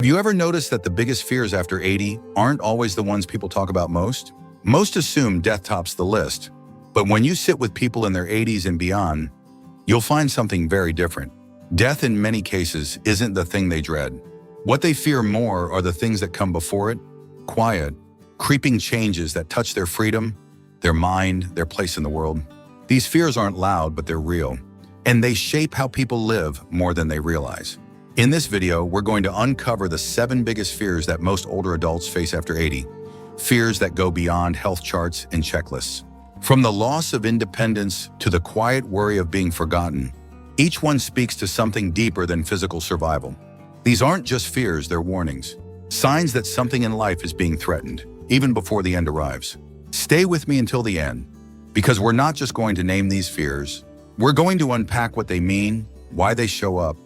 Have you ever noticed that the biggest fears after 80 aren't always the ones people talk about most? Most assume death tops the list, but when you sit with people in their 80s and beyond, you'll find something very different. Death in many cases isn't the thing they dread. What they fear more are the things that come before it: quiet, creeping changes that touch their freedom, their mind, their place in the world. These fears aren't loud, but they're real, and they shape how people live more than they realize. In this video, we're going to uncover the 7 biggest fears that most older adults face after 80. Fears that go beyond health charts and checklists. From the loss of independence to the quiet worry of being forgotten, each one speaks to something deeper than physical survival. These aren't just fears, they're warnings. Signs that something in life is being threatened, even before the end arrives. Stay with me until the end, because we're not just going to name these fears. We're going to unpack what they mean, why they show up,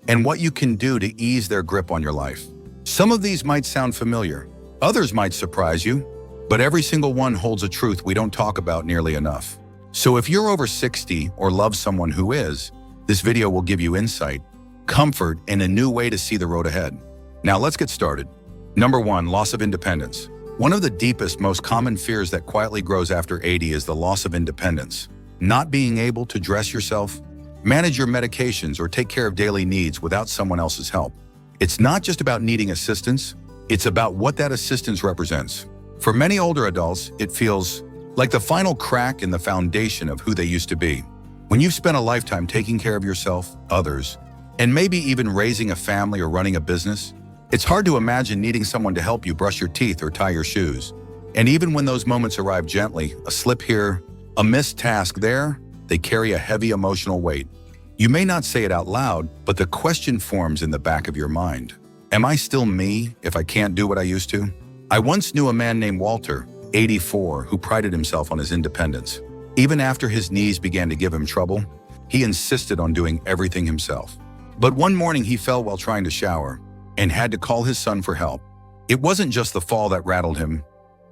and what you can do to ease their grip on your life. Some of these might sound familiar, others might surprise you, but every single one holds a truth we don't talk about nearly enough. So if you're over 60 or love someone who is, this video will give you insight, comfort, and a new way to see the road ahead. Now let's get started. Number 1, loss of independence. One of the deepest, most common fears that quietly grows after 80 is the loss of independence. Not being able to dress yourself, manage your medications, or take care of daily needs without someone else's help. It's not just about needing assistance, it's about what that assistance represents. For many older adults, it feels like the final crack in the foundation of who they used to be. When you've spent a lifetime taking care of yourself, others, and maybe even raising a family or running a business, it's hard to imagine needing someone to help you brush your teeth or tie your shoes. And even when those moments arrive gently, a slip here, a missed task there, they carry a heavy emotional weight. You may not say it out loud, but the question forms in the back of your mind. Am I still me if I can't do what I used to? I once knew a man named Walter, 84, who prided himself on his independence. Even after his knees began to give him trouble, he insisted on doing everything himself. But one morning he fell while trying to shower and had to call his son for help. It wasn't just the fall that rattled him,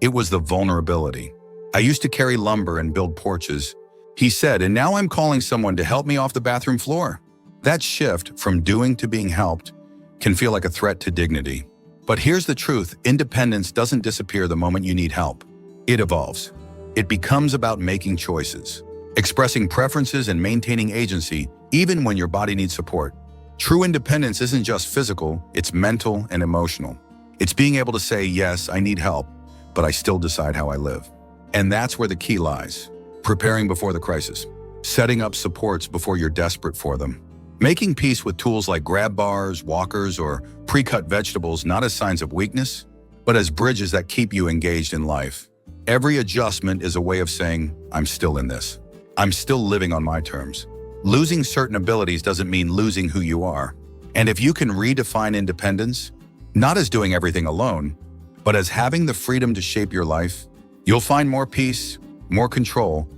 it was the vulnerability. I used to carry lumber and build porches, he said, and now I'm calling someone to help me off the bathroom floor. That shift from doing to being helped can feel like a threat to dignity. But here's the truth: independence doesn't disappear the moment you need help. It evolves. It becomes about making choices, expressing preferences, and maintaining agency even when your body needs support. True independence isn't just physical, it's mental and emotional. It's being able to say, yes, I need help, but I still decide how I live. And that's where the key lies. Preparing before the crisis, setting up supports before you're desperate for them, making peace with tools like grab bars, walkers, or pre-cut vegetables, not as signs of weakness, but as bridges that keep you engaged in life. Every adjustment is a way of saying, I'm still in this. I'm still living on my terms. Losing certain abilities doesn't mean losing who you are. And if you can redefine independence, not as doing everything alone, but as having the freedom to shape your life, you'll find more peace, more control,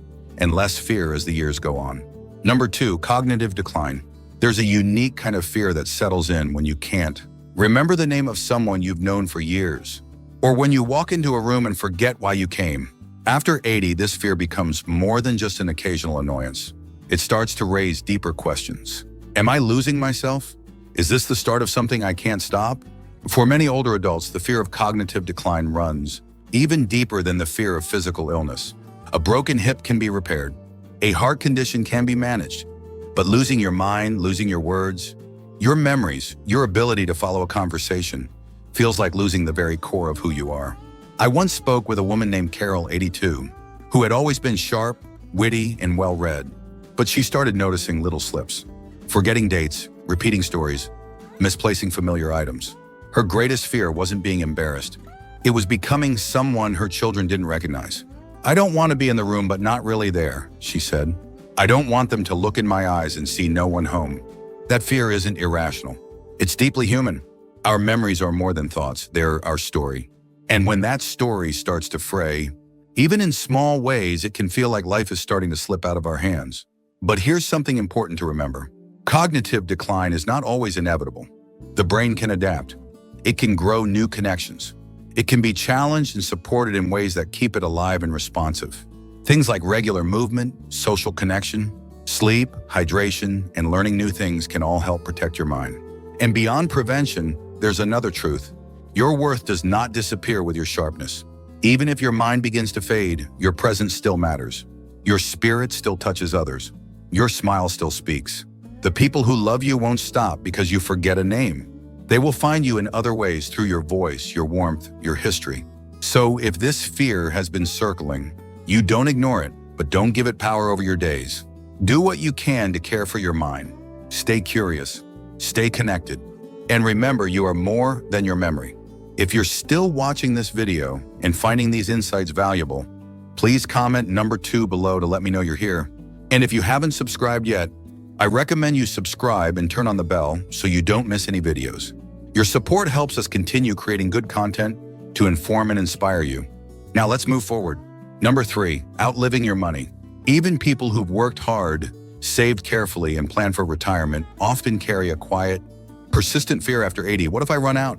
and less fear as the years go on. Number 2, cognitive decline. There's a unique kind of fear that settles in when you can't remember the name of someone you've known for years, or when you walk into a room and forget why you came. After 80, this fear becomes more than just an occasional annoyance. It starts to raise deeper questions. Am I losing myself? Is this the start of something I can't stop? For many older adults, the fear of cognitive decline runs even deeper than the fear of physical illness. A broken hip can be repaired. A heart condition can be managed. But losing your mind, losing your words, your memories, your ability to follow a conversation feels like losing the very core of who you are. I once spoke with a woman named Carol, 82, who had always been sharp, witty, and well-read. But she started noticing little slips, forgetting dates, repeating stories, misplacing familiar items. Her greatest fear wasn't being embarrassed. It was becoming someone her children didn't recognize. I don't want to be in the room, but not really there, she said. I don't want them to look in my eyes and see no one home. That fear isn't irrational. It's deeply human. Our memories are more than thoughts, they're our story. And when that story starts to fray, even in small ways, it can feel like life is starting to slip out of our hands. But here's something important to remember. Cognitive decline is not always inevitable. The brain can adapt. It can grow new connections. It can be challenged and supported in ways that keep it alive and responsive. Things like regular movement, social connection, sleep, hydration, and learning new things can all help protect your mind. And beyond prevention, there's another truth. Your worth does not disappear with your sharpness. Even if your mind begins to fade, your presence still matters. Your spirit still touches others. Your smile still speaks. The people who love you won't stop because you forget a name. They will find you in other ways through your voice, your warmth, your history. So if this fear has been circling, you don't ignore it, but don't give it power over your days. Do what you can to care for your mind. Stay curious, stay connected, and remember you are more than your memory. If you're still watching this video and finding these insights valuable, please comment number 2 below to let me know you're here. And if you haven't subscribed yet, I recommend you subscribe and turn on the bell so you don't miss any videos. Your support helps us continue creating good content to inform and inspire you. Now let's move forward. Number 3, outliving your money. Even people who've worked hard, saved carefully, and planned for retirement often carry a quiet, persistent fear after 80. What if I run out?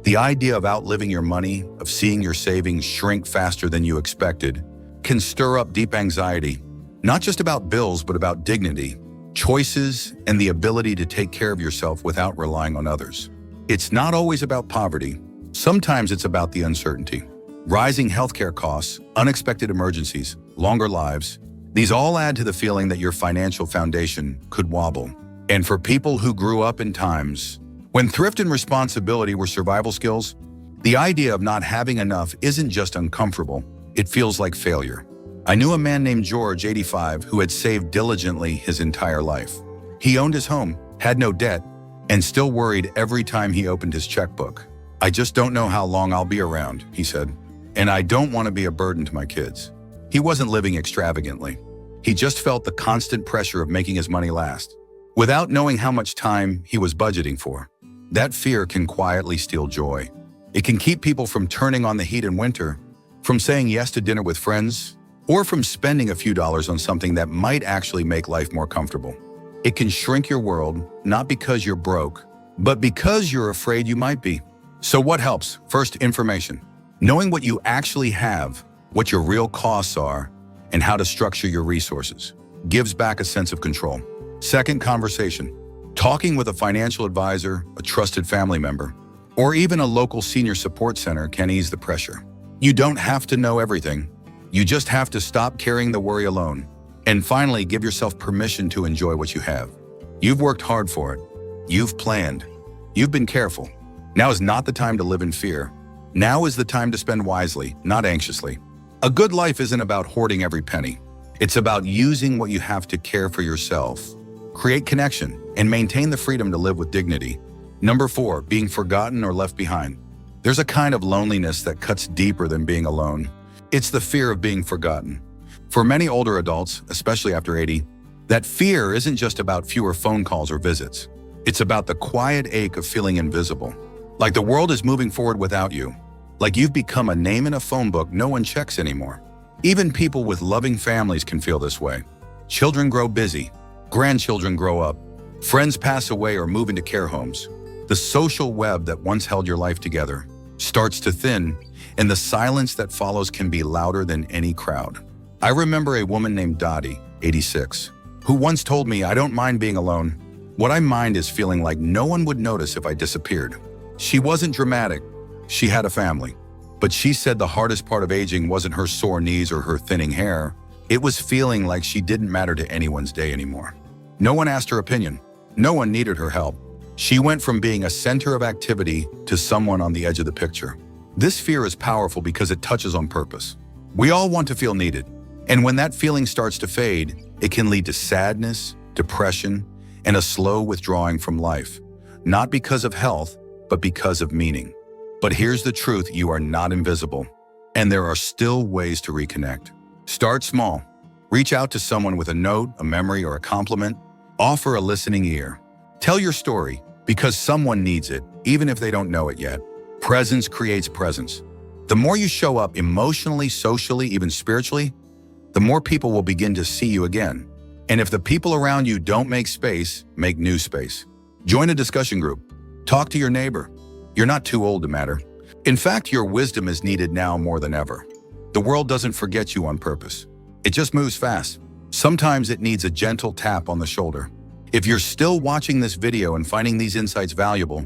The idea of outliving your money, of seeing your savings shrink faster than you expected, can stir up deep anxiety, not just about bills, but about dignity, choices, and the ability to take care of yourself without relying on others. It's not always about poverty. Sometimes it's about the uncertainty. Rising healthcare costs, unexpected emergencies, longer lives, these all add to the feeling that your financial foundation could wobble. And for people who grew up in times when thrift and responsibility were survival skills, the idea of not having enough isn't just uncomfortable, it feels like failure. I knew a man named George, 85, who had saved diligently his entire life. He owned his home, had no debt, and still worried every time he opened his checkbook. "I just don't know how long I'll be around," he said, "and I don't want to be a burden to my kids." He wasn't living extravagantly. He just felt the constant pressure of making his money last, without knowing how much time he was budgeting for. That fear can quietly steal joy. It can keep people from turning on the heat in winter, from saying yes to dinner with friends, or from spending a few dollars on something that might actually make life more comfortable. It can shrink your world, not because you're broke, but because you're afraid you might be. So what helps? First, information. Knowing what you actually have, what your real costs are, and how to structure your resources gives back a sense of control. Second, conversation. Talking with a financial advisor, a trusted family member, or even a local senior support center can ease the pressure. You don't have to know everything. You just have to stop carrying the worry alone. And finally, give yourself permission to enjoy what you have. You've worked hard for it. You've planned. You've been careful. Now is not the time to live in fear. Now is the time to spend wisely, not anxiously. A good life isn't about hoarding every penny. It's about using what you have to care for yourself, create connection, and maintain the freedom to live with dignity. Number 4, being forgotten or left behind. There's a kind of loneliness that cuts deeper than being alone. It's the fear of being forgotten. For many older adults, especially after 80, that fear isn't just about fewer phone calls or visits. It's about the quiet ache of feeling invisible. Like the world is moving forward without you. Like you've become a name in a phone book no one checks anymore. Even people with loving families can feel this way. Children grow busy. Grandchildren grow up. Friends pass away or move into care homes. The social web that once held your life together starts to thin, and the silence that follows can be louder than any crowd. I remember a woman named Dottie, 86, who once told me, "I don't mind being alone. What I mind is feeling like no one would notice if I disappeared." She wasn't dramatic. She had a family. But she said the hardest part of aging wasn't her sore knees or her thinning hair. It was feeling like she didn't matter to anyone's day anymore. No one asked her opinion. No one needed her help. She went from being a center of activity to someone on the edge of the picture. This fear is powerful because it touches on purpose. We all want to feel needed. And when that feeling starts to fade, it can lead to sadness, depression, and a slow withdrawing from life. Not because of health, but because of meaning. But here's the truth, you are not invisible. And there are still ways to reconnect. Start small. Reach out to someone with a note, a memory, or a compliment. Offer a listening ear. Tell your story, because someone needs it, even if they don't know it yet. Presence creates presence. The more you show up emotionally, socially, even spiritually, the more people will begin to see you again. And if the people around you don't make space, make new space. Join a discussion group. Talk to your neighbor. You're not too old to matter. In fact, your wisdom is needed now more than ever. The world doesn't forget you on purpose. It just moves fast. Sometimes it needs a gentle tap on the shoulder. If you're still watching this video and finding these insights valuable,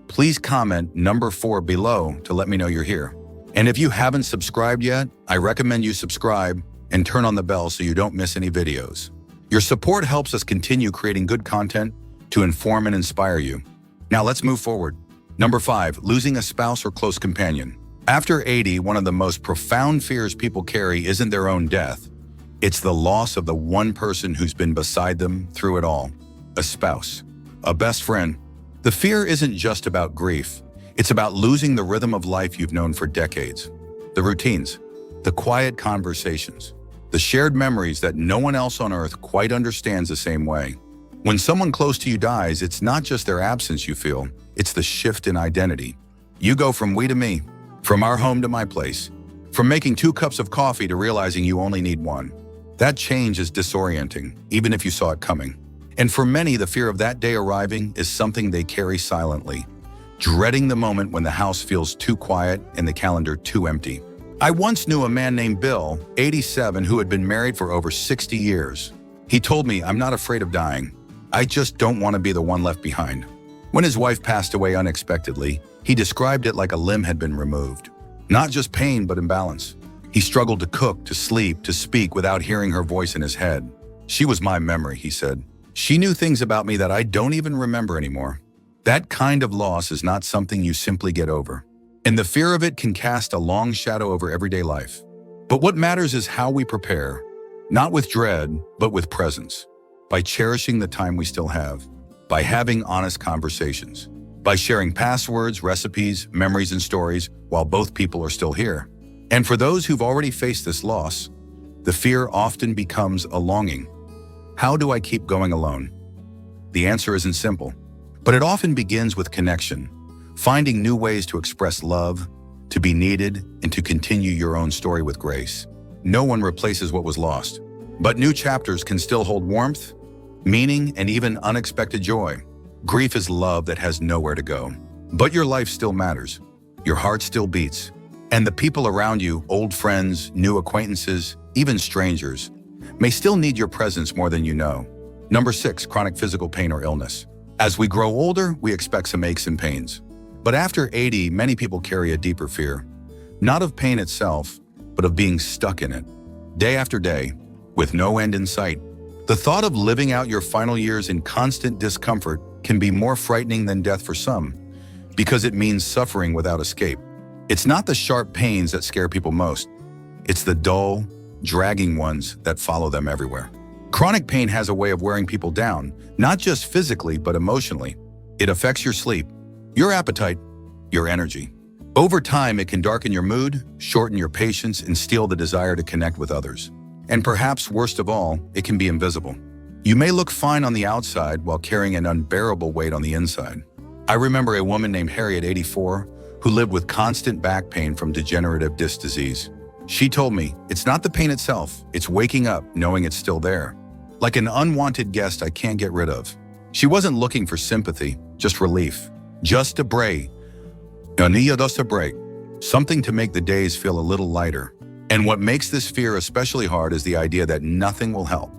please comment number 4 below to let me know you're here. And if you haven't subscribed yet, I recommend you subscribe and turn on the bell so you don't miss any videos. Your support helps us continue creating good content to inform and inspire you. Now let's move forward. Number 5, losing a spouse or close companion. After 80, one of the most profound fears people carry isn't their own death. It's the loss of the one person who's been beside them through it all. A spouse, a best friend. The fear isn't just about grief. It's about losing the rhythm of life you've known for decades. The routines, the quiet conversations, the shared memories that no one else on earth quite understands the same way. When someone close to you dies, it's not just their absence you feel, it's the shift in identity. You go from we to me, from our home to my place, from making 2 cups of coffee to realizing you only need 1. That change is disorienting, even if you saw it coming. And for many, the fear of that day arriving is something they carry silently, dreading the moment when the house feels too quiet and the calendar too empty. I once knew a man named Bill, 87, who had been married for over 60 years. He told me, "I'm not afraid of dying. I just don't want to be the one left behind." When his wife passed away unexpectedly, he described it like a limb had been removed. Not just pain, but imbalance. He struggled to cook, to sleep, to speak without hearing her voice in his head. "She was my memory," he said. "She knew things about me that I don't even remember anymore." That kind of loss is not something you simply get over. And the fear of it can cast a long shadow over everyday life. But what matters is how we prepare, not with dread, but with presence. By cherishing the time we still have, by having honest conversations, by sharing passwords, recipes, memories, and stories while both people are still here. And for those who've already faced this loss, the fear often becomes a longing. How do I keep going alone? The answer isn't simple, but it often begins with connection, finding new ways to express love, to be needed, and to continue your own story with grace. No one replaces what was lost, but new chapters can still hold warmth, meaning, and even unexpected joy. Grief is love that has nowhere to go. But your life still matters. Your heart still beats. And the people around you, old friends, new acquaintances, even strangers, may still need your presence more than you know. Number 6, chronic physical pain or illness. As we grow older, we expect some aches and pains. But after 80, many people carry a deeper fear. Not of pain itself, but of being stuck in it. Day after day, with no end in sight. The thought of living out your final years in constant discomfort can be more frightening than death for some, because it means suffering without escape. It's not the sharp pains that scare people most. It's the dull, dragging ones that follow them everywhere. Chronic pain has a way of wearing people down, not just physically, but emotionally. It affects your sleep, your appetite, your energy. Over time, it can darken your mood, shorten your patience, and steal the desire to connect with others. And perhaps worst of all, it can be invisible. You may look fine on the outside while carrying an unbearable weight on the inside. I remember a woman named Harriet, 84, who lived with constant back pain from degenerative disc disease. She told me, "It's not the pain itself, it's waking up knowing it's still there. Like an unwanted guest I can't get rid of." She wasn't looking for sympathy, just relief. Just a break. Just a break. Something to make the days feel a little lighter. And what makes this fear especially hard is the idea that nothing will help.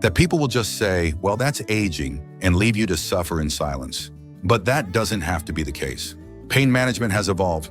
That people will just say, "Well, that's aging," and leave you to suffer in silence. But that doesn't have to be the case. Pain management has evolved.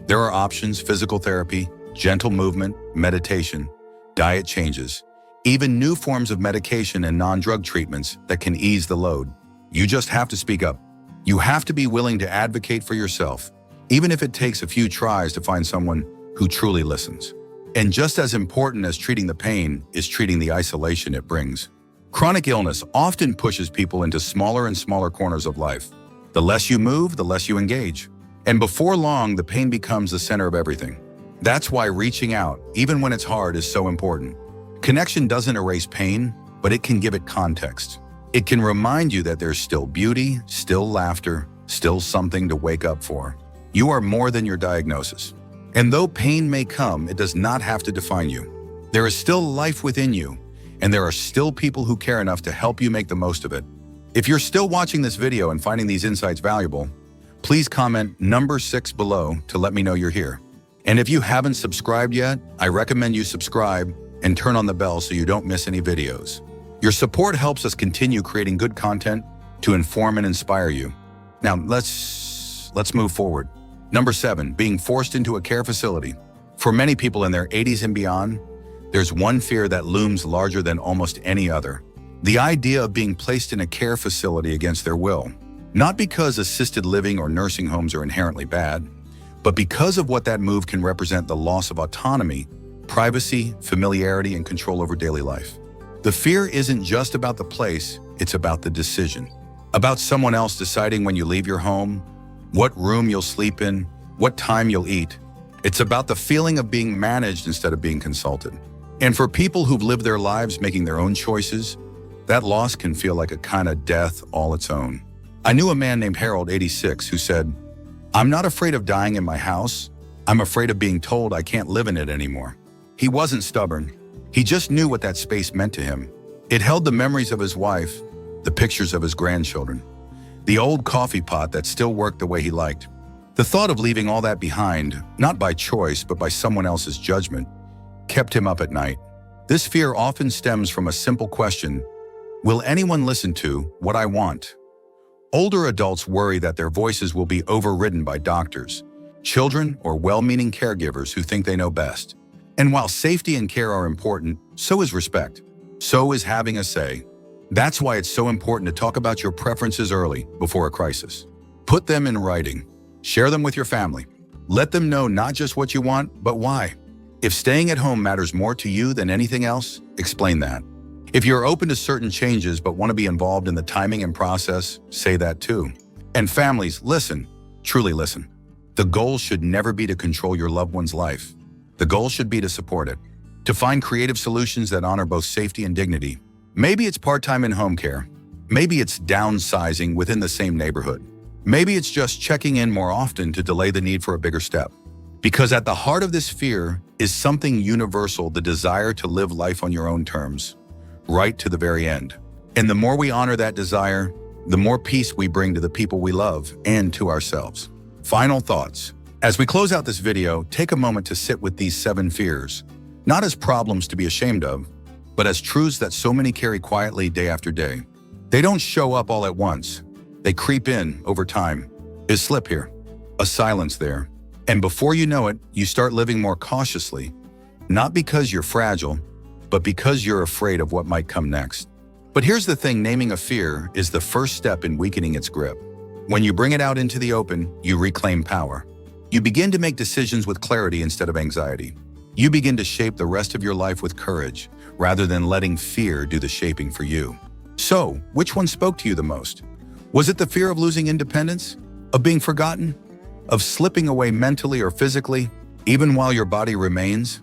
There are options: physical therapy, gentle movement, meditation, diet changes, even new forms of medication and non-drug treatments that can ease the load. You just have to speak up. You have to be willing to advocate for yourself, even if it takes a few tries to find someone who truly listens. And just as important as treating the pain is treating the isolation it brings. Chronic illness often pushes people into smaller and smaller corners of life. The less you move, the less you engage. And before long, the pain becomes the center of everything. That's why reaching out, even when it's hard, is so important. Connection doesn't erase pain, but it can give it context. It can remind you that there's still beauty, still laughter, still something to wake up for. You are more than your diagnosis. And though pain may come, it does not have to define you. There is still life within you, and there are still people who care enough to help you make the most of it. If you're still watching this video and finding these insights valuable, please comment number 6 below to let me know you're here. And if you haven't subscribed yet, I recommend you subscribe and turn on the bell so you don't miss any videos. Your support helps us continue creating good content to inform and inspire you. Now, let's let's move forward. Number 7, being forced into a care facility. For many people in their 80s and beyond, there's one fear that looms larger than almost any other. The idea of being placed in a care facility against their will. Not because assisted living or nursing homes are inherently bad, but because of what that move can represent: the loss of autonomy, privacy, familiarity, and control over daily life. The fear isn't just about the place, it's about the decision. About someone else deciding when you leave your home, what room you'll sleep in, what time you'll eat. It's about the feeling of being managed instead of being consulted. And for people who've lived their lives making their own choices, that loss can feel like a kind of death all its own. I knew a man named Harold, 86, who said, "I'm not afraid of dying in my house. I'm afraid of being told I can't live in it anymore." He wasn't stubborn. He just knew what that space meant to him. It held the memories of his wife, the pictures of his grandchildren, the old coffee pot that still worked the way he liked. The thought of leaving all that behind, not by choice but by someone else's judgment, kept him up at night. This fear often stems from a simple question: will anyone listen to what I want? Older adults worry that their voices will be overridden by doctors, children, or well-meaning caregivers who think they know best. And while safety and care are important, so is respect. So is having a say. That's why it's so important to talk about your preferences early, before a crisis. Put them in writing. Share them with your family. Let them know not just what you want, but why. If staying at home matters more to you than anything else, explain that. If you're open to certain changes but want to be involved in the timing and process, say that too. And families, listen, truly listen. The goal should never be to control your loved one's life. The goal should be to support it, to find creative solutions that honor both safety and dignity. Maybe it's part-time in home care. Maybe it's downsizing within the same neighborhood. Maybe it's just checking in more often to delay the need for a bigger step. Because at the heart of this fear is something universal: the desire to live life on your own terms, right to the very end. And the more we honor that desire, the more peace we bring to the people we love and to ourselves. Final thoughts. As we close out this video, take a moment to sit with these 7 fears, not as problems to be ashamed of, but as truths that so many carry quietly day after day. They don't show up all at once. They creep in over time. A slip here, a silence there. And before you know it, you start living more cautiously, not because you're fragile, but because you're afraid of what might come next. But here's the thing: naming a fear is the first step in weakening its grip. When you bring it out into the open, you reclaim power. You begin to make decisions with clarity instead of anxiety. You begin to shape the rest of your life with courage, rather than letting fear do the shaping for you. So, which one spoke to you the most? Was it the fear of losing independence? Of being forgotten? Of slipping away mentally or physically, even while your body remains?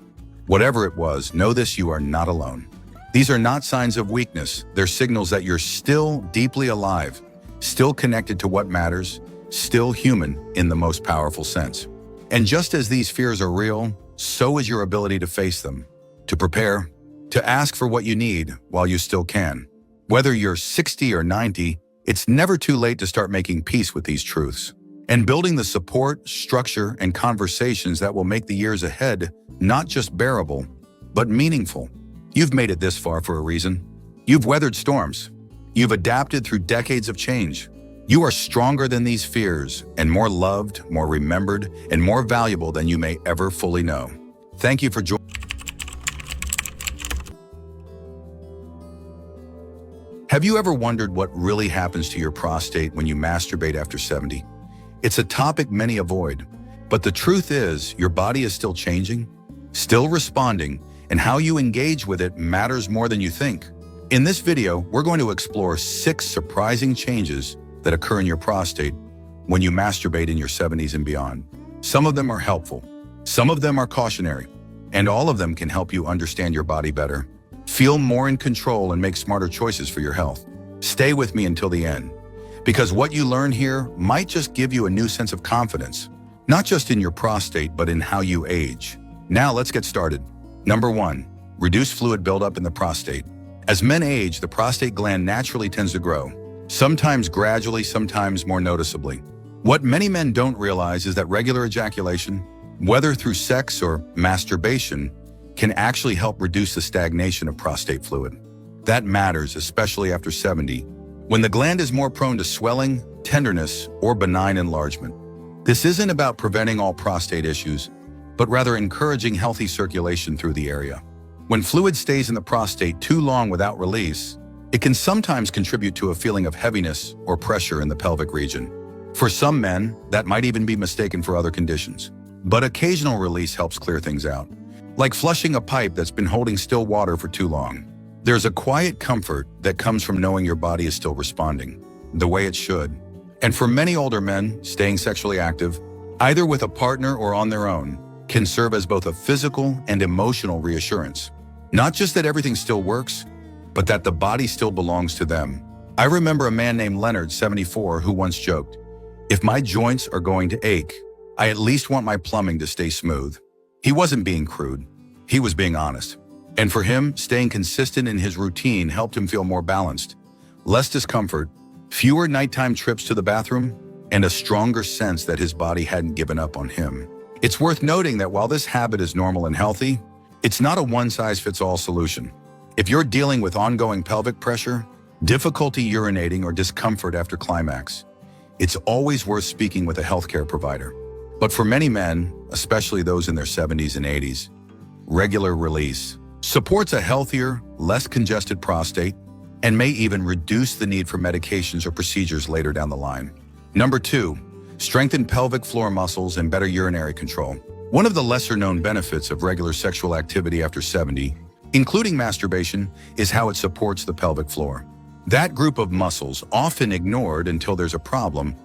Whatever it was, know this: you are not alone. These are not signs of weakness. They're signals that you're still deeply alive, still connected to what matters, still human in the most powerful sense. And just as these fears are real, so is your ability to face them, to prepare, to ask for what you need while you still can. Whether you're 60 or 90, it's never too late to start making peace with these truths and building the support, structure, and conversations that will make the years ahead not just bearable, but meaningful. You've made it this far for a reason. You've weathered storms. You've adapted through decades of change. You are stronger than these fears, and more loved, more remembered, and more valuable than you may ever fully know. Thank you for joining. Have you ever wondered what really happens to your prostate when you masturbate after 70? It's a topic many avoid, but the truth is your body is still changing, still responding, and how you engage with it matters more than you think. In this video, we're going to explore 6 surprising changes that occur in your prostate when you masturbate in your 70s and beyond. Some of them are helpful, some of them are cautionary, and all of them can help you understand your body better, feel more in control, and make smarter choices for your health. Stay with me until the end, because what you learn here might just give you a new sense of confidence, not just in your prostate, but in how you age. Now let's get started. Number 1, reduce fluid buildup in the prostate. As men age, the prostate gland naturally tends to grow, sometimes gradually, sometimes more noticeably. What many men don't realize is that regular ejaculation, whether through sex or masturbation, can actually help reduce the stagnation of prostate fluid. That matters, especially after 70, when the gland is more prone to swelling, tenderness, or benign enlargement. This isn't about preventing all prostate issues, but rather encouraging healthy circulation through the area. When fluid stays in the prostate too long without release, it can sometimes contribute to a feeling of heaviness or pressure in the pelvic region. For some men, that might even be mistaken for other conditions. But occasional release helps clear things out. Like flushing a pipe that's been holding still water for too long. There's a quiet comfort that comes from knowing your body is still responding, the way it should. And for many older men, staying sexually active, either with a partner or on their own, can serve as both a physical and emotional reassurance. Not just that everything still works, but that the body still belongs to them. I remember a man named Leonard, 74, who once joked, "If my joints are going to ache, I at least want my plumbing to stay smooth." He wasn't being crude. He was being honest. And for him, staying consistent in his routine helped him feel more balanced, less discomfort, fewer nighttime trips to the bathroom, and a stronger sense that his body hadn't given up on him. It's worth noting that while this habit is normal and healthy, it's not a one-size-fits-all solution. If you're dealing with ongoing pelvic pressure, difficulty urinating, or discomfort after climax, it's always worth speaking with a healthcare provider. But for many men, especially those in their 70s and 80s, regular release supports a healthier, less congested prostate and may even reduce the need for medications or procedures later down the line. Number 2, strengthen pelvic floor muscles and better urinary control. One of the lesser-known benefits of regular sexual activity after 70, including masturbation, is how it supports the pelvic floor. That group of muscles, often ignored until there's a problem,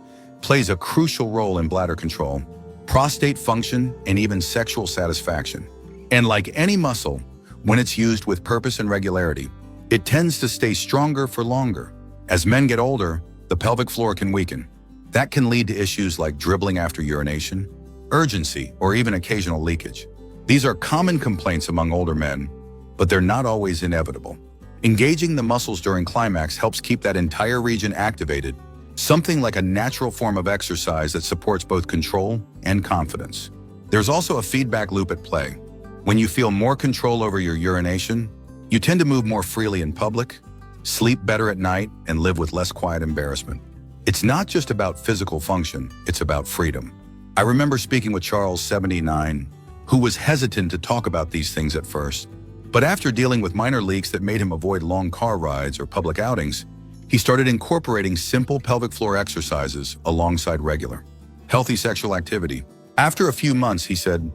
plays a crucial role in bladder control, prostate function, and even sexual satisfaction. And like any muscle, when it's used with purpose and regularity, it tends to stay stronger for longer. As men get older, the pelvic floor can weaken. That can lead to issues like dribbling after urination, urgency, or even occasional leakage. These are common complaints among older men, but they're not always inevitable. Engaging the muscles during climax helps keep that entire region activated, something like a natural form of exercise that supports both control and confidence. There's also a feedback loop at play. When you feel more control over your urination, you tend to move more freely in public, sleep better at night, and live with less quiet embarrassment. It's not just about physical function, it's about freedom. I remember speaking with Charles, 79, who was hesitant to talk about these things at first. But after dealing with minor leaks that made him avoid long car rides or public outings, he started incorporating simple pelvic floor exercises alongside regular, healthy sexual activity. After a few months, he said,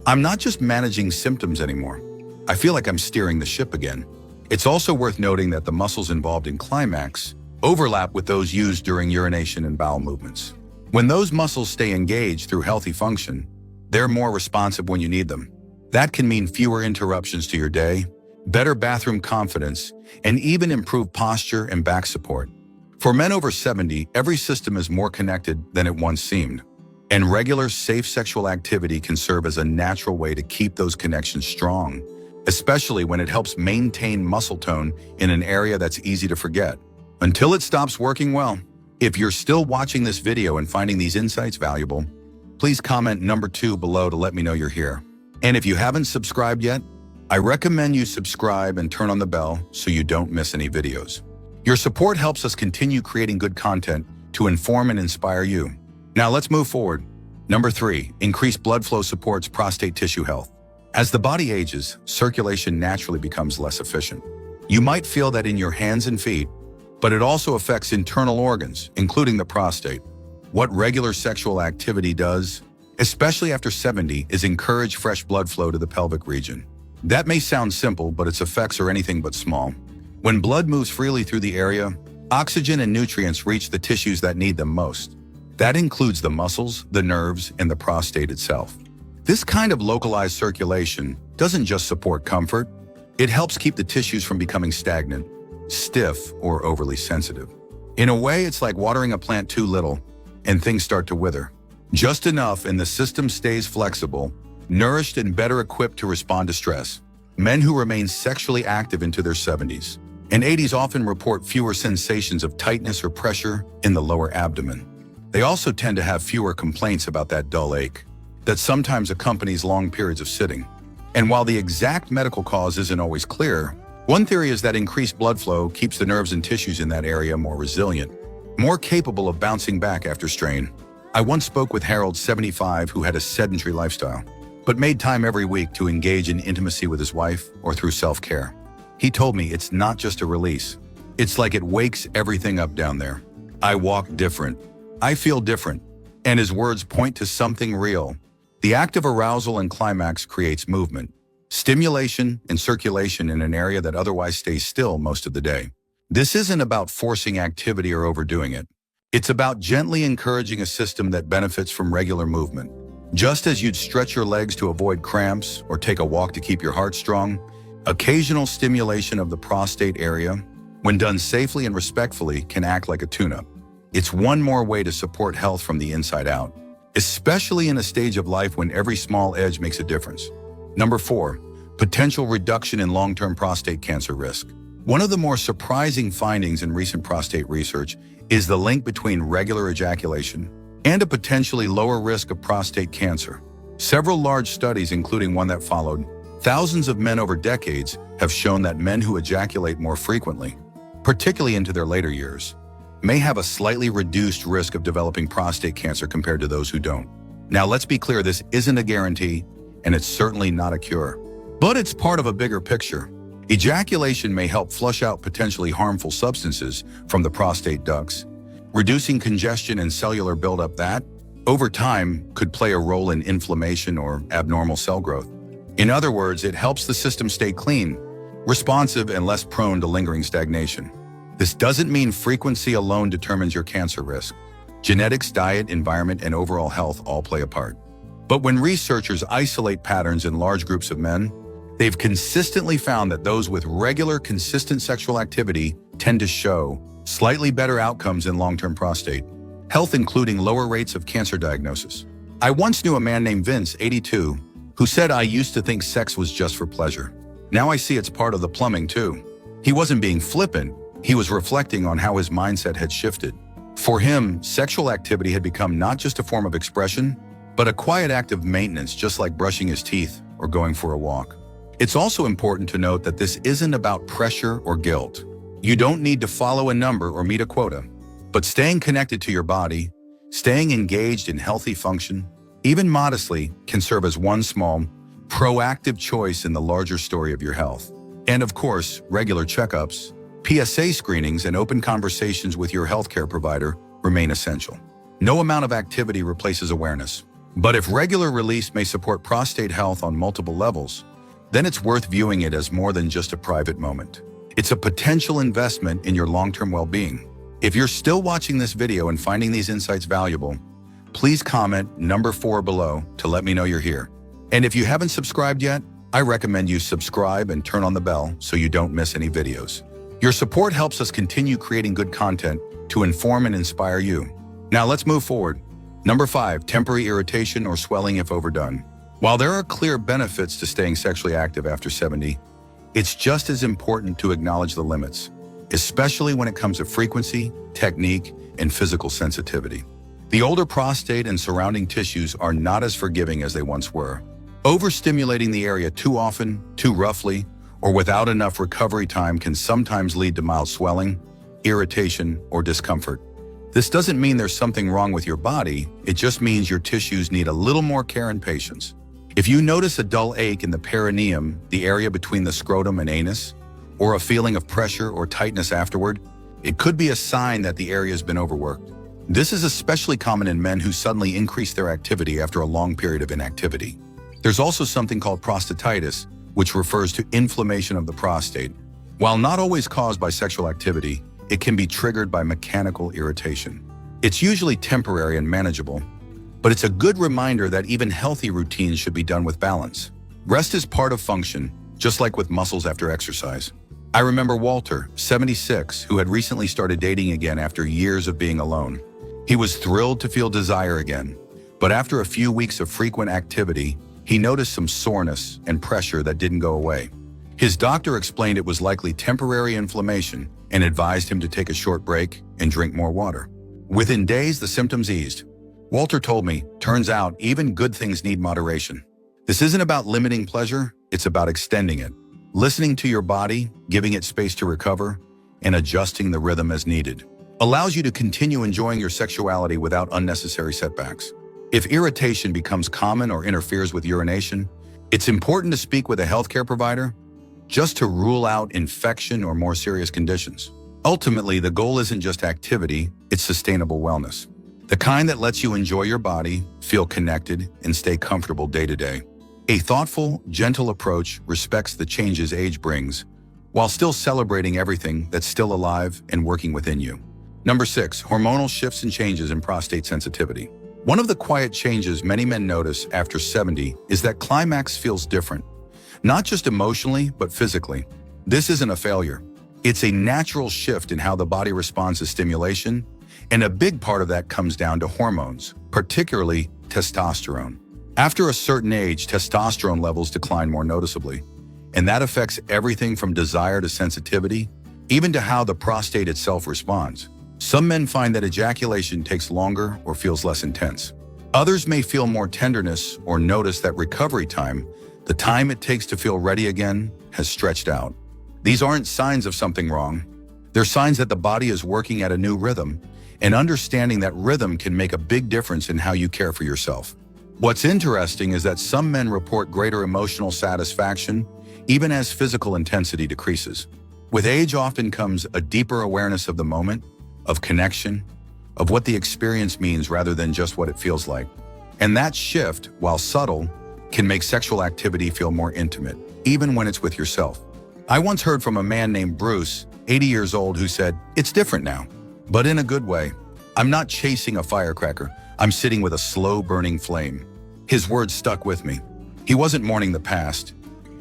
"I'm not just managing symptoms anymore. I feel like I'm steering the ship again." It's also worth noting that the muscles involved in climax overlap with those used during urination and bowel movements. When those muscles stay engaged through healthy function, they're more responsive when you need them. That can mean fewer interruptions to your day, better bathroom confidence, and even improved posture and back support. For men over 70, every system is more connected than it once seemed. And regular, safe sexual activity can serve as a natural way to keep those connections strong, especially when it helps maintain muscle tone in an area that's easy to forget, until it stops working well. If you're still watching this video and finding these insights valuable, please comment number 2 below to let me know you're here. And if you haven't subscribed yet, I recommend you subscribe and turn on the bell so you don't miss any videos. Your support helps us continue creating good content to inform and inspire you. Now let's move forward. Number 3, increased blood flow supports prostate tissue health. As the body ages, circulation naturally becomes less efficient. You might feel that in your hands and feet, but it also affects internal organs, including the prostate. What regular sexual activity does, especially after 70, is encourage fresh blood flow to the pelvic region. That may sound simple, but its effects are anything but small. When blood moves freely through the area, oxygen and nutrients reach the tissues that need them most. That includes the muscles, the nerves, and the prostate itself. This kind of localized circulation doesn't just support comfort, it helps keep the tissues from becoming stagnant, stiff, or overly sensitive. In a way, it's like watering a plant too little, and things start to wither. Just enough and the system stays flexible, nourished and better equipped to respond to stress. Men who remain sexually active into their 70s and 80s often report fewer sensations of tightness or pressure in the lower abdomen. They also tend to have fewer complaints about that dull ache that sometimes accompanies long periods of sitting. And while the exact medical cause isn't always clear, one theory is that increased blood flow keeps the nerves and tissues in that area more resilient, more capable of bouncing back after strain. I once spoke with Harold, 75, who had a sedentary lifestyle, but made time every week to engage in intimacy with his wife or through self-care. He told me it's not just a release. It's like it wakes everything up down there. I walk different. I feel different. And his words point to something real. The act of arousal and climax creates movement, stimulation, and circulation in an area that otherwise stays still most of the day. This isn't about forcing activity or overdoing it. It's about gently encouraging a system that benefits from regular movement. Just as you'd stretch your legs to avoid cramps or take a walk to keep your heart strong, occasional stimulation of the prostate area, when done safely and respectfully, can act like a tune-up. It's one more way to support health from the inside out, especially in a stage of life when every small edge makes a difference. Number 4, potential reduction in long-term prostate cancer risk. One of the more surprising findings in recent prostate research is the link between regular ejaculation and a potentially lower risk of prostate cancer. Several large studies, including one that followed thousands of men over decades, have shown that men who ejaculate more frequently, particularly into their later years, may have a slightly reduced risk of developing prostate cancer compared to those who don't. Now, let's be clear, this isn't a guarantee, and it's certainly not a cure. But it's part of a bigger picture. Ejaculation may help flush out potentially harmful substances from the prostate ducts, reducing congestion and cellular buildup that, over time, could play a role in inflammation or abnormal cell growth. In other words, it helps the system stay clean, responsive, and less prone to lingering stagnation. This doesn't mean frequency alone determines your cancer risk. Genetics, diet, environment, and overall health all play a part. But when researchers isolate patterns in large groups of men, they've consistently found that those with regular, consistent sexual activity tend to show slightly better outcomes in long-term prostate health, including lower rates of cancer diagnosis. I once knew a man named Vince, 82, who said, "I used to think sex was just for pleasure. Now I see it's part of the plumbing too." He wasn't being flippant. He was reflecting on how his mindset had shifted. For him, sexual activity had become not just a form of expression, but a quiet act of maintenance, just like brushing his teeth or going for a walk. It's also important to note that this isn't about pressure or guilt. You don't need to follow a number or meet a quota. But staying connected to your body, staying engaged in healthy function, even modestly, can serve as one small, proactive choice in the larger story of your health. And of course, regular checkups, PSA screenings, and open conversations with your healthcare provider remain essential. No amount of activity replaces awareness. But if regular release may support prostate health on multiple levels, then it's worth viewing it as more than just a private moment. It's a potential investment in your long-term well-being. If you're still watching this video and finding these insights valuable, please comment number 4 below to let me know you're here. And if you haven't subscribed yet, I recommend you subscribe and turn on the bell so you don't miss any videos. Your support helps us continue creating good content to inform and inspire you. Now let's move forward. Number 5, temporary irritation or swelling if overdone. While there are clear benefits to staying sexually active after 70, it's just as important to acknowledge the limits, especially when it comes to frequency, technique, and physical sensitivity. The older prostate and surrounding tissues are not as forgiving as they once were. Overstimulating the area too often, too roughly, or without enough recovery time can sometimes lead to mild swelling, irritation, or discomfort. This doesn't mean there's something wrong with your body, it just means your tissues need a little more care and patience. If you notice a dull ache in the perineum, the area between the scrotum and anus, or a feeling of pressure or tightness afterward, it could be a sign that the area has been overworked. This is especially common in men who suddenly increase their activity after a long period of inactivity. There's also something called prostatitis, which refers to inflammation of the prostate. While not always caused by sexual activity, it can be triggered by mechanical irritation. It's usually temporary and manageable, but it's a good reminder that even healthy routines should be done with balance. Rest is part of function, just like with muscles after exercise. I remember Walter, 76, who had recently started dating again after years of being alone. He was thrilled to feel desire again, but after a few weeks of frequent activity, he noticed some soreness and pressure that didn't go away. His doctor explained it was likely temporary inflammation and advised him to take a short break and drink more water. Within days, the symptoms eased. Walter told me, turns out even good things need moderation. This isn't about limiting pleasure, it's about extending it, listening to your body, giving it space to recover, and adjusting the rhythm as needed. allows you to continue enjoying your sexuality without unnecessary setbacks. If irritation becomes common or interferes with urination, it's important to speak with a healthcare provider just to rule out infection or more serious conditions. Ultimately, the goal isn't just activity, it's sustainable wellness. The kind that lets you enjoy your body, feel connected, and stay comfortable day to day. A thoughtful, gentle approach respects the changes age brings, while still celebrating everything that's still alive and working within you. Number 6, hormonal shifts and changes in prostate sensitivity. One of the quiet changes many men notice after 70 is that climax feels different, not just emotionally, but physically. This isn't a failure. It's a natural shift in how the body responds to stimulation, and a big part of that comes down to hormones, particularly testosterone. After a certain age, testosterone levels decline more noticeably, and that affects everything from desire to sensitivity, even to how the prostate itself responds. Some men find that ejaculation takes longer or feels less intense. Others may feel more tenderness or notice that recovery time, the time it takes to feel ready again, has stretched out. These aren't signs of something wrong. They're signs that the body is working at a new rhythm, and understanding that rhythm can make a big difference in how you care for yourself. What's interesting is that some men report greater emotional satisfaction, even as physical intensity decreases. With age often comes a deeper awareness of the moment, of connection, of what the experience means rather than just what it feels like. And that shift, while subtle, can make sexual activity feel more intimate, even when it's with yourself. I once heard from a man named Bruce, 80 years old, who said, "It's different now, but in a good way. I'm not chasing a firecracker. I'm sitting with a slow-burning flame." His words stuck with me. He wasn't mourning the past.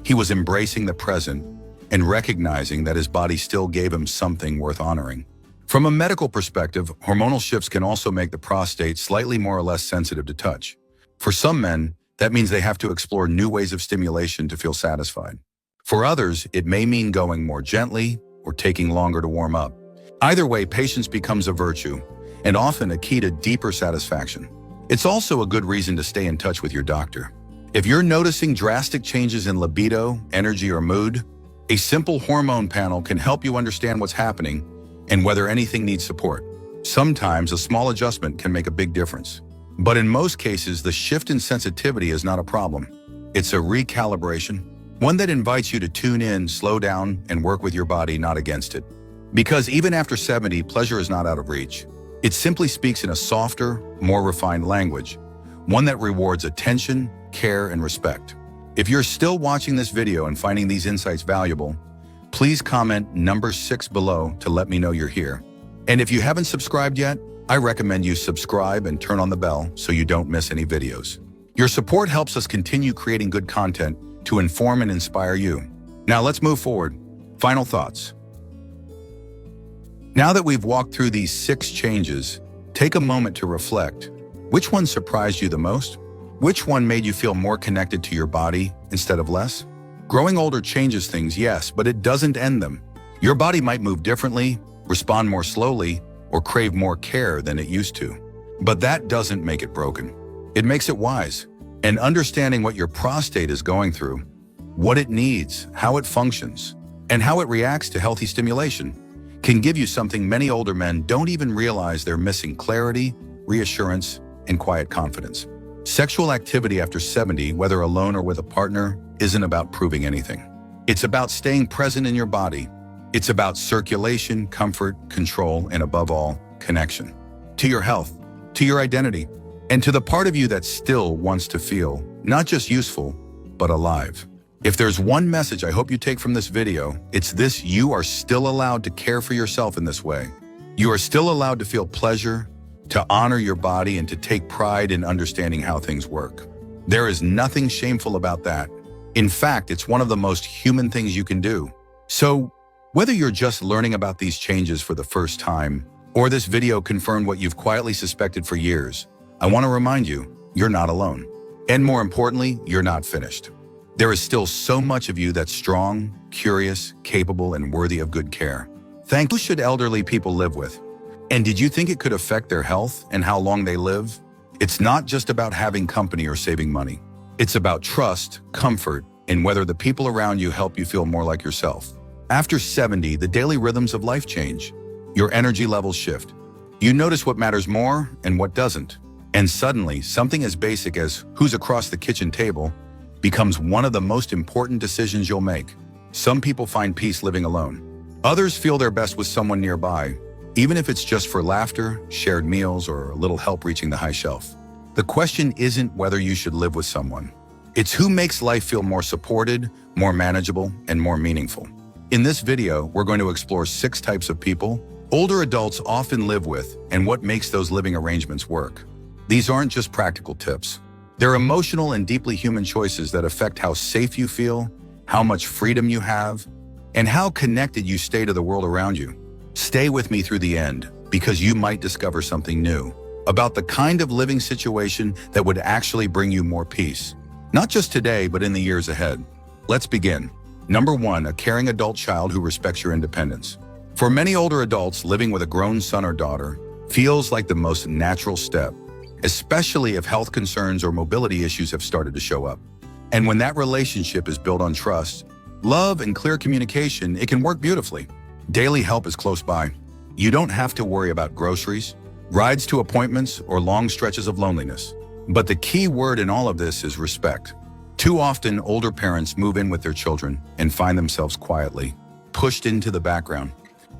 He was embracing the present and recognizing that his body still gave him something worth honoring. From a medical perspective, hormonal shifts can also make the prostate slightly more or less sensitive to touch. For some men, that means they have to explore new ways of stimulation to feel satisfied. For others, it may mean going more gently or taking longer to warm up. Either way, patience becomes a virtue and often a key to deeper satisfaction. It's also a good reason to stay in touch with your doctor. If you're noticing drastic changes in libido, energy, or mood, a simple hormone panel can help you understand what's happening and whether anything needs support. Sometimes a small adjustment can make a big difference. But in most cases, the shift in sensitivity is not a problem. It's a recalibration, one that invites you to tune in, slow down, and work with your body, not against it. Because even after 70, pleasure is not out of reach. It simply speaks in a softer, more refined language, one that rewards attention, care, and respect. If you're still watching this video and finding these insights valuable, please comment number 6 below to let me know you're here. And if you haven't subscribed yet, I recommend you subscribe and turn on the bell so you don't miss any videos. Your support helps us continue creating good content to inform and inspire you. Now let's move forward. Final thoughts. Now that we've walked through these 6 changes, take a moment to reflect. Which one surprised you the most? Which one made you feel more connected to your body instead of less? Growing older changes things, yes, but it doesn't end them. Your body might move differently, respond more slowly, or crave more care than it used to. But that doesn't make it broken. It makes it wise. And understanding what your prostate is going through, what it needs, how it functions, and how it reacts to healthy stimulation can give you something many older men don't even realize they're missing: clarity, reassurance, and quiet confidence. Sexual activity after 70, whether alone or with a partner, isn't about proving anything. It's about staying present in your body. It's about circulation, comfort, control, and above all, connection. To your health, to your identity, and to the part of you that still wants to feel not just useful, but alive. If there's one message I hope you take from this video, it's this: you are still allowed to care for yourself in this way. You are still allowed to feel pleasure, to honor your body, and to take pride in understanding how things work. There is nothing shameful about that. In fact, it's one of the most human things you can do. So, whether you're just learning about these changes for the first time, or this video confirmed what you've quietly suspected for years, I want to remind you, you're not alone. And more importantly, you're not finished. There is still so much of you that's strong, curious, capable, and worthy of good care. Who should elderly people live with? And did you think it could affect their health and how long they live? It's not just about having company or saving money. It's about trust, comfort, and whether the people around you help you feel more like yourself. After 70, the daily rhythms of life change. Your energy levels shift. You notice what matters more and what doesn't. And suddenly, something as basic as who's across the kitchen table becomes one of the most important decisions you'll make. Some people find peace living alone. Others feel their best with someone nearby, even if it's just for laughter, shared meals, or a little help reaching the high shelf. The question isn't whether you should live with someone. It's who makes life feel more supported, more manageable, and more meaningful. In this video, we're going to explore 6 types of people older adults often live with and what makes those living arrangements work. These aren't just practical tips. They're emotional and deeply human choices that affect how safe you feel, how much freedom you have, and how connected you stay to the world around you. Stay with me through the end, because you might discover something new about the kind of living situation that would actually bring you more peace. Not just today, but in the years ahead. Let's begin. Number 1, a caring adult child who respects your independence. For many older adults, living with a grown son or daughter feels like the most natural step, especially if health concerns or mobility issues have started to show up. And when that relationship is built on trust, love, and clear communication, it can work beautifully. Daily help is close by. You don't have to worry about groceries, rides to appointments, or long stretches of loneliness. But the key word in all of this is respect. Too often, older parents move in with their children and find themselves quietly pushed into the background.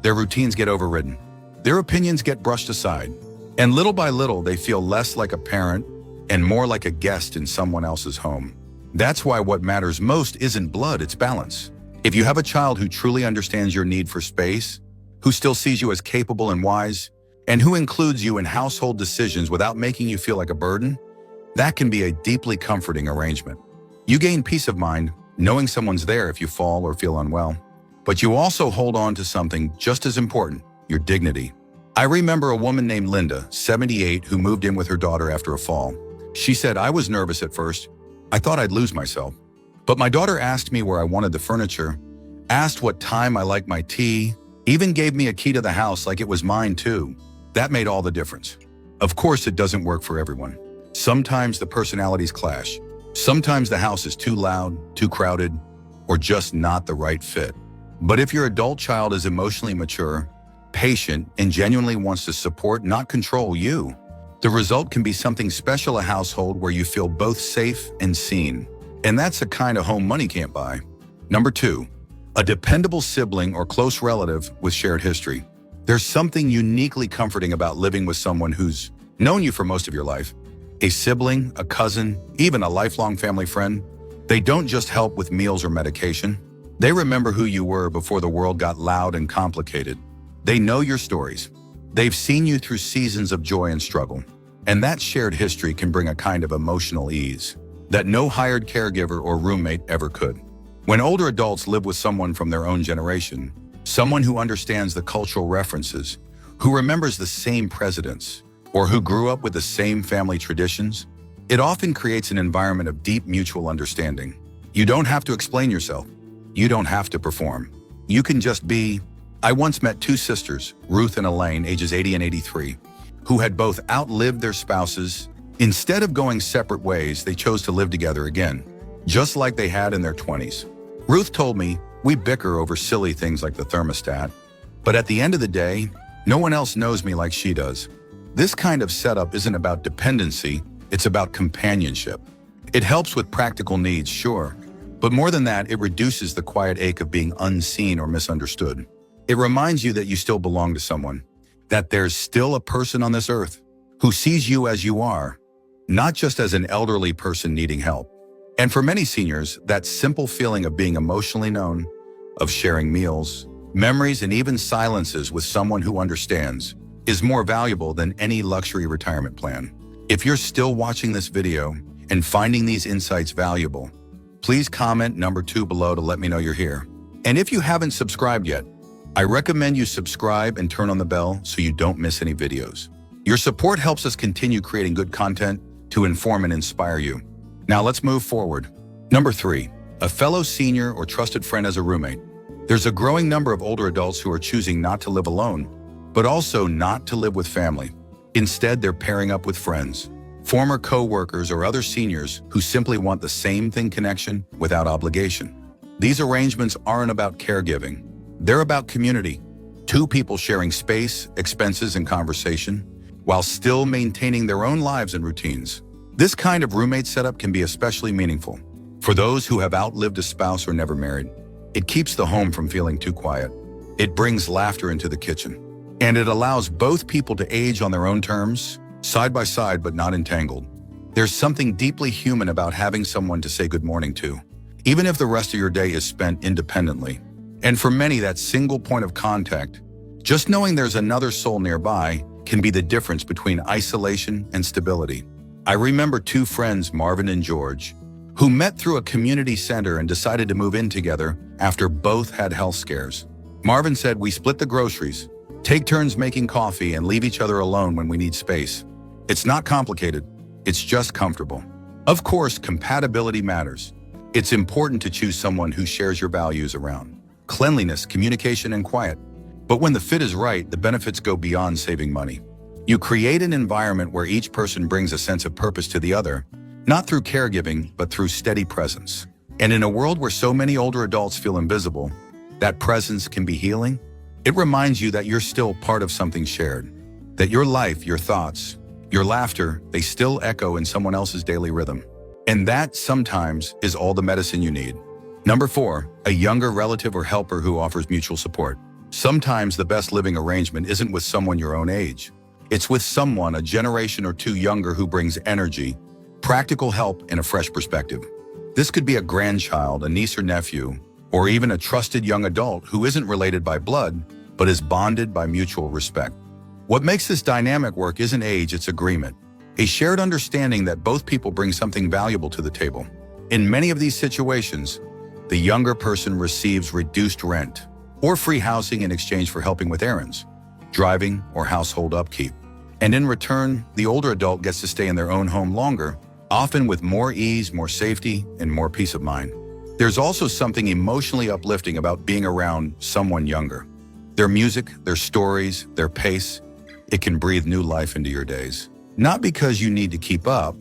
Their routines get overridden. Their opinions get brushed aside. And little by little, they feel less like a parent and more like a guest in someone else's home. That's why what matters most isn't blood, it's balance. If you have a child who truly understands your need for space, who still sees you as capable and wise, and who includes you in household decisions without making you feel like a burden, that can be a deeply comforting arrangement. You gain peace of mind knowing someone's there if you fall or feel unwell. But you also hold on to something just as important, your dignity. I remember a woman named Linda, 78, who moved in with her daughter after a fall. She said, "I was nervous at first. I thought I'd lose myself. But my daughter asked me where I wanted the furniture, asked what time I liked my tea, even gave me a key to the house like it was mine too." That made all the difference. Of course, it doesn't work for everyone. Sometimes the personalities clash. Sometimes the house is too loud, too crowded, or just not the right fit. But if your adult child is emotionally mature, patient, and genuinely wants to support, not control you, the result can be something special, a household where you feel both safe and seen. And that's the kind of home money can't buy. Number 2, a dependable sibling or close relative with shared history. There's something uniquely comforting about living with someone who's known you for most of your life. A sibling, a cousin, even a lifelong family friend. They don't just help with meals or medication. They remember who you were before the world got loud and complicated. They know your stories. They've seen you through seasons of joy and struggle. And that shared history can bring a kind of emotional ease that no hired caregiver or roommate ever could. When older adults live with someone from their own generation, someone who understands the cultural references, who remembers the same presidents, or who grew up with the same family traditions, it often creates an environment of deep mutual understanding. You don't have to explain yourself. You don't have to perform. You can just be. I once met 2 sisters, Ruth and Elaine, ages 80 and 83, who had both outlived their spouses. Instead of going separate ways, they chose to live together again, just like they had in their 20s. Ruth told me, "We bicker over silly things like the thermostat, but at the end of the day, no one else knows me like she does." This kind of setup isn't about dependency, it's about companionship. It helps with practical needs, sure, but more than that, it reduces the quiet ache of being unseen or misunderstood. It reminds you that you still belong to someone, that there's still a person on this earth who sees you as you are, not just as an elderly person needing help. And for many seniors, that simple feeling of being emotionally known, of sharing meals, memories, and even silences with someone who understands, is more valuable than any luxury retirement plan. If you're still watching this video and finding these insights valuable, please comment number 2 below to let me know you're here. And if you haven't subscribed yet, I recommend you subscribe and turn on the bell so you don't miss any videos. Your support helps us continue creating good content to inform and inspire you. Now let's move forward. Number 3, a fellow senior or trusted friend as a roommate. There's a growing number of older adults who are choosing not to live alone, but also not to live with family. Instead, they're pairing up with friends, former co-workers, or other seniors who simply want the same thing: connection without obligation. These arrangements aren't about caregiving. They're about community. Two people sharing space, expenses, and conversation, while still maintaining their own lives and routines. This kind of roommate setup can be especially meaningful for those who have outlived a spouse or never married. It keeps the home from feeling too quiet. It brings laughter into the kitchen. And it allows both people to age on their own terms, side by side but not entangled. There's something deeply human about having someone to say good morning to, even if the rest of your day is spent independently. And for many, that single point of contact, just knowing there's another soul nearby, can be the difference between isolation and stability. I remember two friends, Marvin and George, who met through a community center and decided to move in together after both had health scares. Marvin said, "We split the groceries, take turns making coffee, and leave each other alone when we need space. It's not complicated, it's just comfortable." Of course, compatibility matters. It's important to choose someone who shares your values around cleanliness, communication, and quiet. But when the fit is right, the benefits go beyond saving money. You create an environment where each person brings a sense of purpose to the other, not through caregiving, but through steady presence. And in a world where so many older adults feel invisible, that presence can be healing. It reminds you that you're still part of something shared, that your life, your thoughts, your laughter, they still echo in someone else's daily rhythm. And that sometimes is all the medicine you need. Number 4, a younger relative or helper who offers mutual support. Sometimes the best living arrangement isn't with someone your own age. It's with someone a generation or two younger who brings energy, practical help, and a fresh perspective. This could be a grandchild, a niece or nephew, or even a trusted young adult who isn't related by blood, but is bonded by mutual respect. What makes this dynamic work isn't age, it's agreement. A shared understanding that both people bring something valuable to the table. In many of these situations, the younger person receives reduced rent or free housing in exchange for helping with errands, driving, or household upkeep. And in return, the older adult gets to stay in their own home longer, often with more ease, more safety, and more peace of mind. There's also something emotionally uplifting about being around someone younger. Their music, their stories, their pace, it can breathe new life into your days. Not because you need to keep up,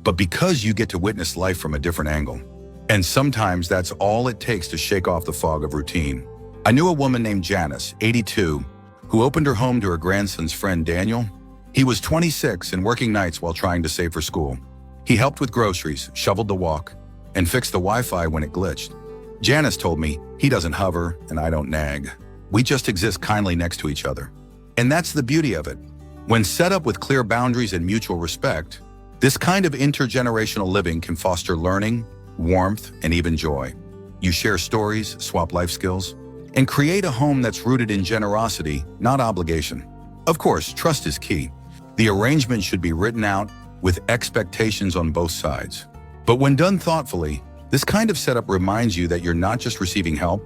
but because you get to witness life from a different angle. And sometimes that's all it takes to shake off the fog of routine. I knew a woman named Janice, 82, who opened her home to her grandson's friend Daniel. He was 26 and working nights while trying to save for school. He helped with groceries, shoveled the walk, and fixed the Wi-Fi when it glitched. Janice told me, "He doesn't hover and I don't nag. We just exist kindly next to each other." And that's the beauty of it. When set up with clear boundaries and mutual respect, this kind of intergenerational living can foster learning, warmth, and even joy. You share stories, swap life skills, and create a home that's rooted in generosity, not obligation. Of course, trust is key. The arrangement should be written out with expectations on both sides. But when done thoughtfully, this kind of setup reminds you that you're not just receiving help,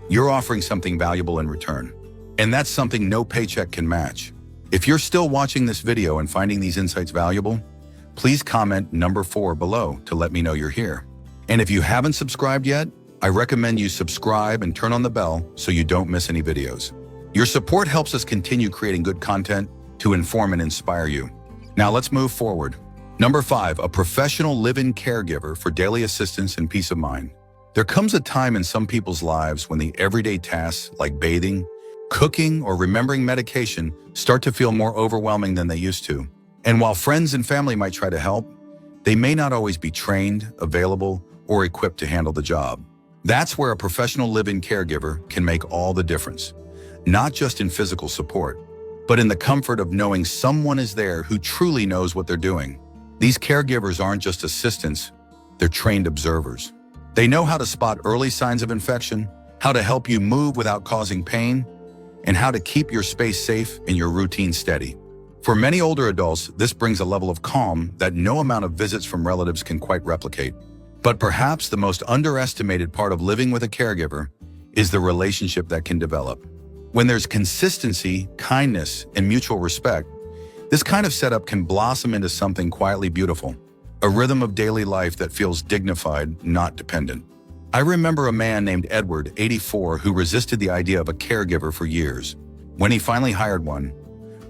you're offering something valuable in return. And that's something no paycheck can match. If you're still watching this video and finding these insights valuable, please comment number 4 below to let me know you're here. And if you haven't subscribed yet, I recommend you subscribe and turn on the bell so you don't miss any videos. Your support helps us continue creating good content to inform and inspire you. Now let's move forward. Number 5, a professional live-in caregiver for daily assistance and peace of mind. There comes a time in some people's lives when the everyday tasks like bathing, cooking, or remembering medication start to feel more overwhelming than they used to. And while friends and family might try to help, they may not always be trained, available, or equipped to handle the job. That's where a professional live-in caregiver can make all the difference, not just in physical support, but in the comfort of knowing someone is there who truly knows what they're doing. These caregivers aren't just assistants, they're trained observers. They know how to spot early signs of infection, how to help you move without causing pain, and how to keep your space safe and your routine steady. For many older adults, this brings a level of calm that no amount of visits from relatives can quite replicate. But perhaps the most underestimated part of living with a caregiver is the relationship that can develop. When there's consistency, kindness, and mutual respect, this kind of setup can blossom into something quietly beautiful, a rhythm of daily life that feels dignified, not dependent. I remember a man named Edward, 84, who resisted the idea of a caregiver for years. When he finally hired one,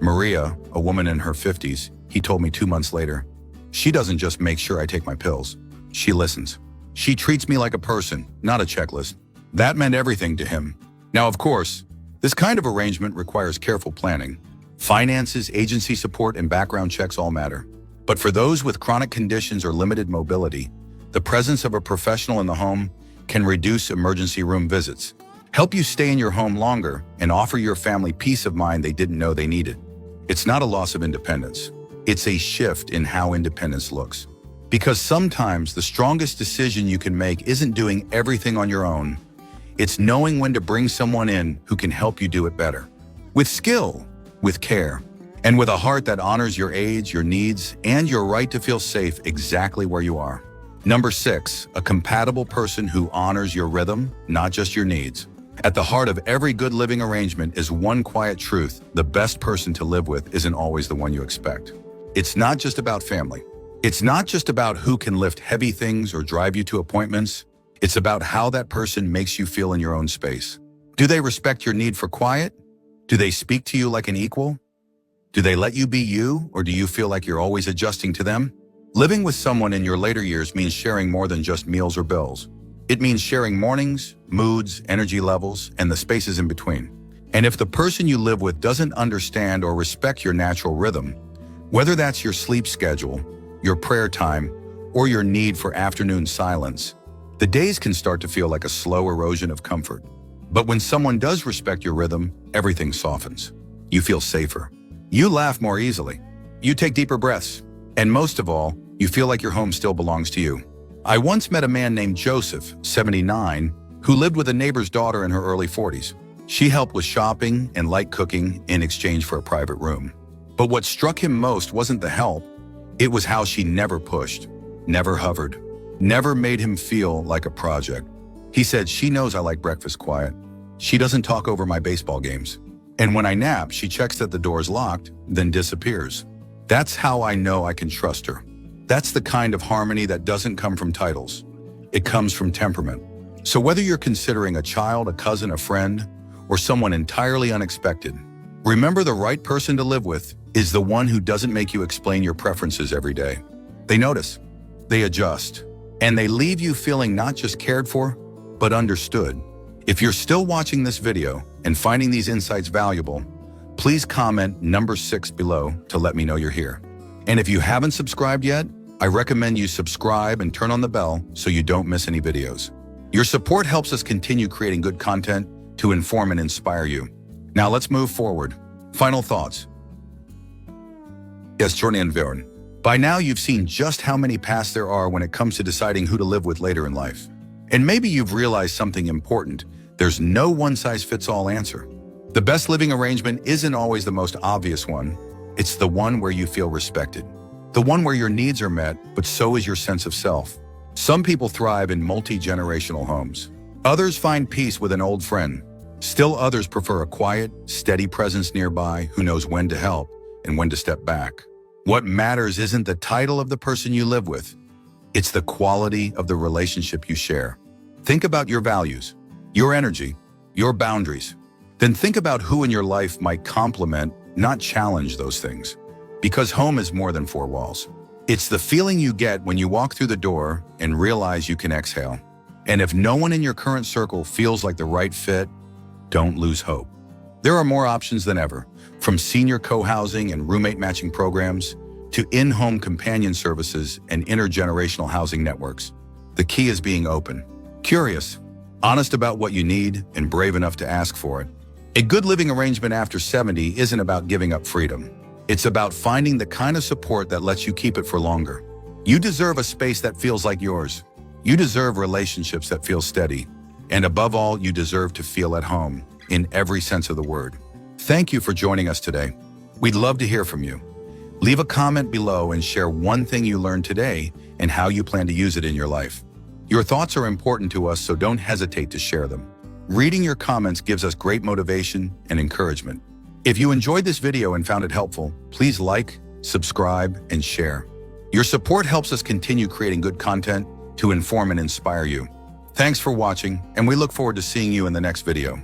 Maria, a woman in her 50s, he told me 2 months later, "She doesn't just make sure I take my pills. She listens. She treats me like a person, not a checklist." That meant everything to him. Now, of course, This kind of arrangement requires careful planning. Finances, agency support, and background checks all matter. But for those with chronic conditions or limited mobility, the presence of a professional in the home can reduce emergency room visits, help you stay in your home longer, and offer your family peace of mind they didn't know they needed. It's not a loss of independence. It's a shift in how independence looks. Because sometimes the strongest decision you can make isn't doing everything on your own. It's knowing when to bring someone in who can help you do it better. With skill, with care, and with a heart that honors your age, your needs, and your right to feel safe exactly where you are. Number 6, a compatible person who honors your rhythm, not just your needs. At the heart of every good living arrangement is one quiet truth: the best person to live with isn't always the one you expect. It's not just about family. It's not just about who can lift heavy things or drive you to appointments. It's about how that person makes you feel in your own space. Do they respect your need for quiet? Do they speak to you like an equal? Do they let you be you, or do you feel like you're always adjusting to them? Living with someone in your later years means sharing more than just meals or bills. It means sharing mornings, moods, energy levels, and the spaces in between. And if the person you live with doesn't understand or respect your natural rhythm, whether that's your sleep schedule, your prayer time, or your need for afternoon silence, the days can start to feel like a slow erosion of comfort. But when someone does respect your rhythm, everything softens. You feel safer. You laugh more easily. You take deeper breaths. And most of all, you feel like your home still belongs to you. I once met a man named Joseph, 79, who lived with a neighbor's daughter in her early 40s. She helped with shopping and light cooking in exchange for a private room. But what struck him most wasn't the help. It was how she never pushed, never hovered, never made him feel like a project. He said, "She knows I like breakfast quiet. She doesn't talk over my baseball games. And when I nap, she checks that the door's locked, then disappears. That's how I know I can trust her." That's the kind of harmony that doesn't come from titles. It comes from temperament. So whether you're considering a child, a cousin, a friend, or someone entirely unexpected, remember the right person to live with is the one who doesn't make you explain your preferences every day. They notice, they adjust, and they leave you feeling not just cared for, but understood. If you're still watching this video and finding these insights valuable, please comment number 6 below to let me know you're here. And if you haven't subscribed yet, I recommend you subscribe and turn on the bell so you don't miss any videos. Your support helps us continue creating good content to inform and inspire you. Now let's move forward. Final thoughts. Yes, Jordan and Varen. By now you've seen just how many paths there are when it comes to deciding who to live with later in life. And maybe you've realized something important. There's no one-size-fits-all answer. The best living arrangement isn't always the most obvious one. It's the one where you feel respected. The one where your needs are met, but so is your sense of self. Some people thrive in multi-generational homes. Others find peace with an old friend. Still others prefer a quiet, steady presence nearby who knows when to help and when to step back. What matters isn't the title of the person you live with. It's the quality of the relationship you share. Think about your values, your energy, your boundaries. Then think about who in your life might complement, not challenge those things. Because home is more than 4 walls. It's the feeling you get when you walk through the door and realize you can exhale. And if no one in your current circle feels like the right fit, don't lose hope. There are more options than ever, from senior co-housing and roommate matching programs to in-home companion services and intergenerational housing networks. The key is being open, curious, honest about what you need, and brave enough to ask for it. A good living arrangement after 70 isn't about giving up freedom. It's about finding the kind of support that lets you keep it for longer. You deserve a space that feels like yours. You deserve relationships that feel steady. And above all, you deserve to feel at home, in every sense of the word. Thank you for joining us today. We'd love to hear from you. Leave a comment below and share one thing you learned today and how you plan to use it in your life. Your thoughts are important to us, so don't hesitate to share them. Reading your comments gives us great motivation and encouragement. If you enjoyed this video and found it helpful, please like, subscribe, and share. Your support helps us continue creating good content to inform and inspire you. Thanks for watching, and we look forward to seeing you in the next video.